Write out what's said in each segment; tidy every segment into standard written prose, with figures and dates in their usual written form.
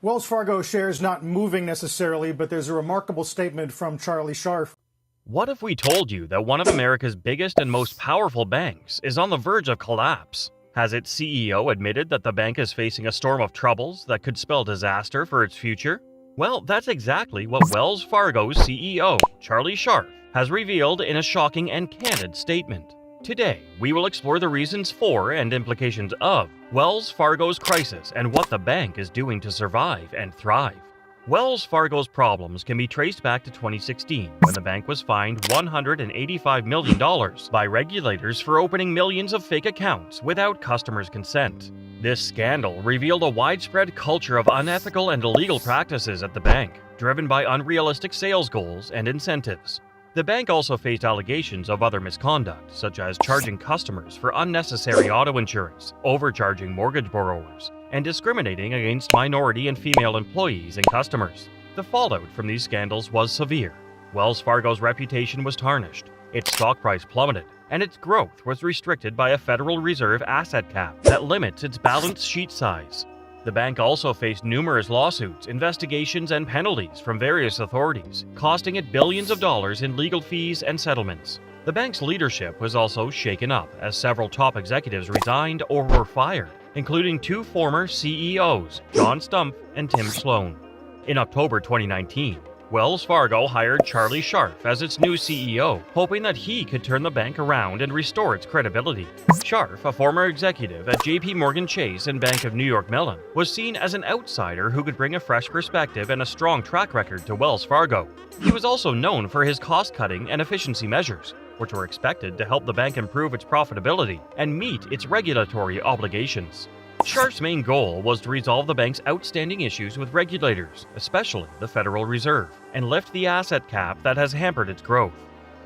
Wells Fargo shares not moving necessarily, but there's a remarkable statement from Charlie Scharf. What if we told you that one of America's biggest and most powerful banks is on the verge of collapse? Has its CEO admitted that the bank is facing a storm of troubles that could spell disaster for its future? Well, that's exactly what Wells Fargo's CEO, Charlie Scharf, has revealed in a shocking and candid statement. Today, we will explore the reasons for and implications of Wells Fargo's crisis and what the bank is doing to survive and thrive. Wells Fargo's problems can be traced back to 2016, when the bank was fined $185 million by regulators for opening millions of fake accounts without customers' consent. This scandal revealed a widespread culture of unethical and illegal practices at the bank, driven by unrealistic sales goals and incentives. The bank also faced allegations of other misconduct, such as charging customers for unnecessary auto insurance, overcharging mortgage borrowers, and discriminating against minority and female employees and customers. The fallout from these scandals was severe. Wells Fargo's reputation was tarnished, its stock price plummeted, and its growth was restricted by a Federal Reserve asset cap that limits its balance sheet size. The bank also faced numerous lawsuits, investigations, and penalties from various authorities, costing it billions of dollars in legal fees and settlements. The bank's leadership was also shaken up as several top executives resigned or were fired, including two former CEOs, John Stumpf and Tim Sloan. In October 2019, Wells Fargo hired Charlie Scharf as its new CEO, hoping that he could turn the bank around and restore its credibility. Scharf, a former executive at JP Chase and Bank of New York Mellon, was seen as an outsider who could bring a fresh perspective and a strong track record to Wells Fargo. He was also known for his cost-cutting and efficiency measures, which were expected to help the bank improve its profitability and meet its regulatory obligations. Scharf's main goal was to resolve the bank's outstanding issues with regulators, especially the Federal Reserve, and lift the asset cap that has hampered its growth.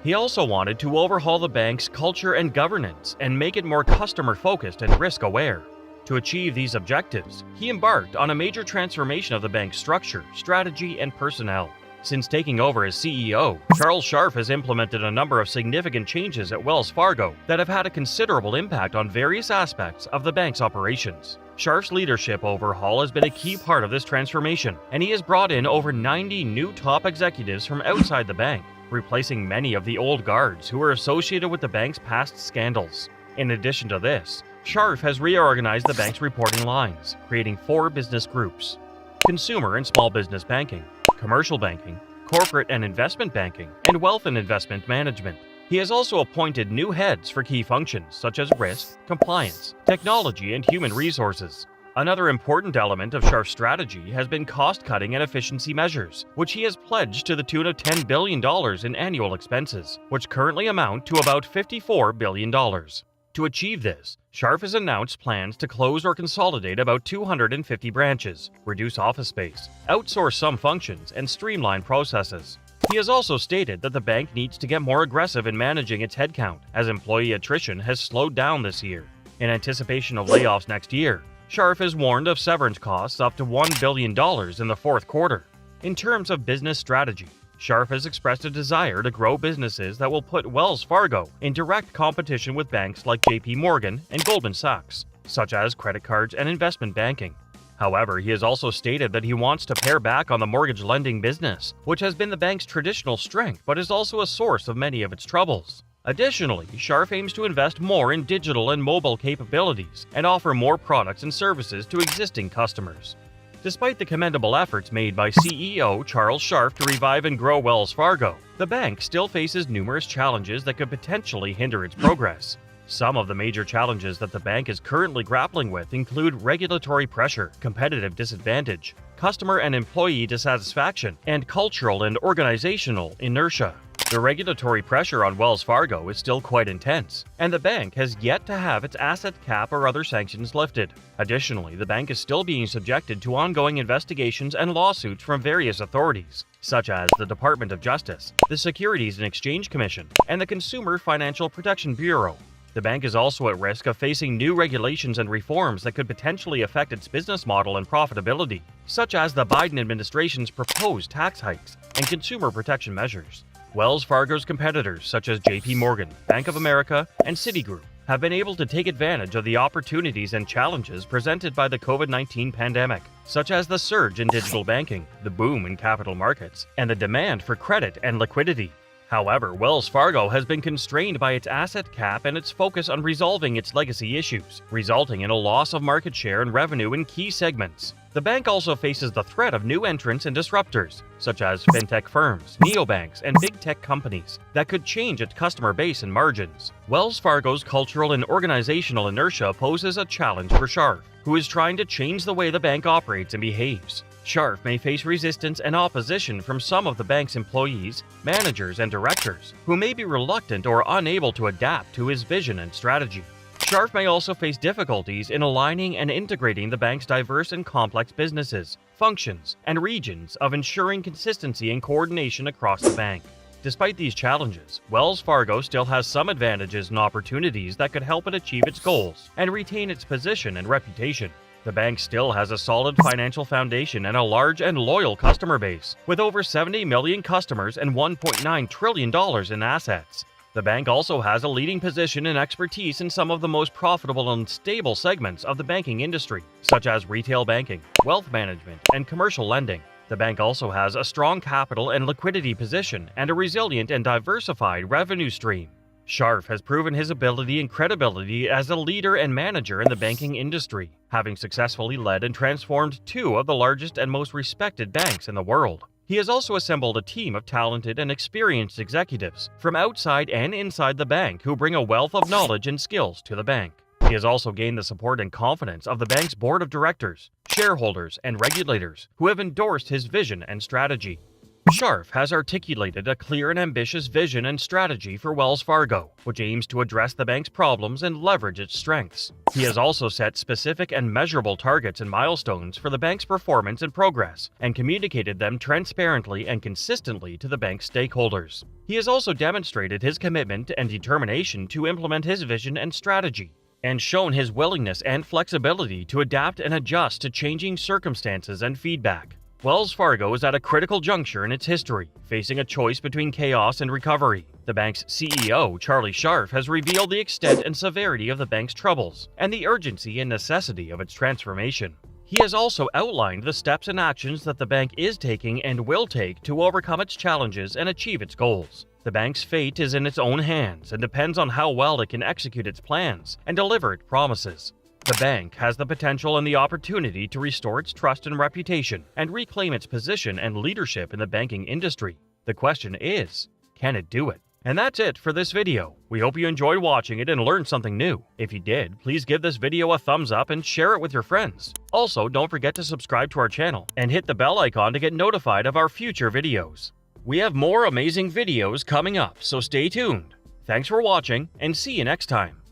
He also wanted to overhaul the bank's culture and governance and make it more customer-focused and risk-aware. To achieve these objectives, he embarked on a major transformation of the bank's structure, strategy, and personnel. Since taking over as CEO, Charles Scharf has implemented a number of significant changes at Wells Fargo that have had a considerable impact on various aspects of the bank's operations. Scharf's leadership overhaul has been a key part of this transformation, and he has brought in over 90 new top executives from outside the bank, replacing many of the old guards who were associated with the bank's past scandals. In addition to this, Scharf has reorganized the bank's reporting lines, creating 4 business groups: consumer and small business banking, commercial banking, corporate and investment banking, and wealth and investment management. He has also appointed new heads for key functions such as risk, compliance, technology, and human resources. Another important element of Scharf's strategy has been cost-cutting and efficiency measures, which he has pledged to the tune of $10 billion in annual expenses, which currently amount to about $54 billion. To achieve this, Scharf has announced plans to close or consolidate about 250 branches, reduce office space, outsource some functions, and streamline processes. He has also stated that the bank needs to get more aggressive in managing its headcount, as employee attrition has slowed down this year. In anticipation of layoffs next year, Scharf has warned of severance costs up to $1 billion in the fourth quarter. In terms of business strategy, Scharf has expressed a desire to grow businesses that will put Wells Fargo in direct competition with banks like JP Morgan and Goldman Sachs, such as credit cards and investment banking. However, he has also stated that he wants to pare back on the mortgage lending business, which has been the bank's traditional strength but is also a source of many of its troubles. Additionally, Scharf aims to invest more in digital and mobile capabilities and offer more products and services to existing customers. Despite the commendable efforts made by CEO Charles Scharf to revive and grow Wells Fargo, the bank still faces numerous challenges that could potentially hinder its progress. Some of the major challenges that the bank is currently grappling with include regulatory pressure, competitive disadvantage, customer and employee dissatisfaction, and cultural and organizational inertia. The regulatory pressure on Wells Fargo is still quite intense, and the bank has yet to have its asset cap or other sanctions lifted. Additionally, the bank is still being subjected to ongoing investigations and lawsuits from various authorities, such as the Department of Justice, the Securities and Exchange Commission, and the Consumer Financial Protection Bureau. The bank is also at risk of facing new regulations and reforms that could potentially affect its business model and profitability, such as the Biden administration's proposed tax hikes and consumer protection measures. Wells Fargo's competitors such as JP Morgan, Bank of America, and Citigroup have been able to take advantage of the opportunities and challenges presented by the COVID-19 pandemic, such as the surge in digital banking, the boom in capital markets, and the demand for credit and liquidity. However, Wells Fargo has been constrained by its asset cap and its focus on resolving its legacy issues, resulting in a loss of market share and revenue in key segments. The bank also faces the threat of new entrants and disruptors, such as fintech firms, neobanks, and big tech companies, that could change its customer base and margins. Wells Fargo's cultural and organizational inertia poses a challenge for Scharf, who is trying to change the way the bank operates and behaves. Scharf may face resistance and opposition from some of the bank's employees, managers, and directors, who may be reluctant or unable to adapt to his vision and strategy. Scharf may also face difficulties in aligning and integrating the bank's diverse and complex businesses, functions, and regions of ensuring consistency and coordination across the bank. Despite these challenges, Wells Fargo still has some advantages and opportunities that could help it achieve its goals and retain its position and reputation. The bank still has a solid financial foundation and a large and loyal customer base, with over 70 million customers and $1.9 trillion in assets. The bank also has a leading position and expertise in some of the most profitable and stable segments of the banking industry, such as retail banking, wealth management, and commercial lending. The bank also has a strong capital and liquidity position and a resilient and diversified revenue stream. Scharf has proven his ability and credibility as a leader and manager in the banking industry, having successfully led and transformed two of the largest and most respected banks in the world. He has also assembled a team of talented and experienced executives from outside and inside the bank who bring a wealth of knowledge and skills to the bank. He has also gained the support and confidence of the bank's board of directors, shareholders, and regulators who have endorsed his vision and strategy. Scharf has articulated a clear and ambitious vision and strategy for Wells Fargo, which aims to address the bank's problems and leverage its strengths. He has also set specific and measurable targets and milestones for the bank's performance and progress, and communicated them transparently and consistently to the bank's stakeholders. He has also demonstrated his commitment and determination to implement his vision and strategy, and shown his willingness and flexibility to adapt and adjust to changing circumstances and feedback. Wells Fargo is at a critical juncture in its history, facing a choice between chaos and recovery. The bank's CEO, Charlie Scharf, has revealed the extent and severity of the bank's troubles and the urgency and necessity of its transformation. He has also outlined the steps and actions that the bank is taking and will take to overcome its challenges and achieve its goals. The bank's fate is in its own hands and depends on how well it can execute its plans and deliver its promises. The bank has the potential and the opportunity to restore its trust and reputation and reclaim its position and leadership in the banking industry. The question is, can it do it? And that's it for this video. We hope you enjoyed watching it and learned something new. If you did, please give this video a thumbs up and share it with your friends. Also, don't forget to subscribe to our channel and hit the bell icon to get notified of our future videos. We have more amazing videos coming up, so stay tuned. Thanks for watching and see you next time.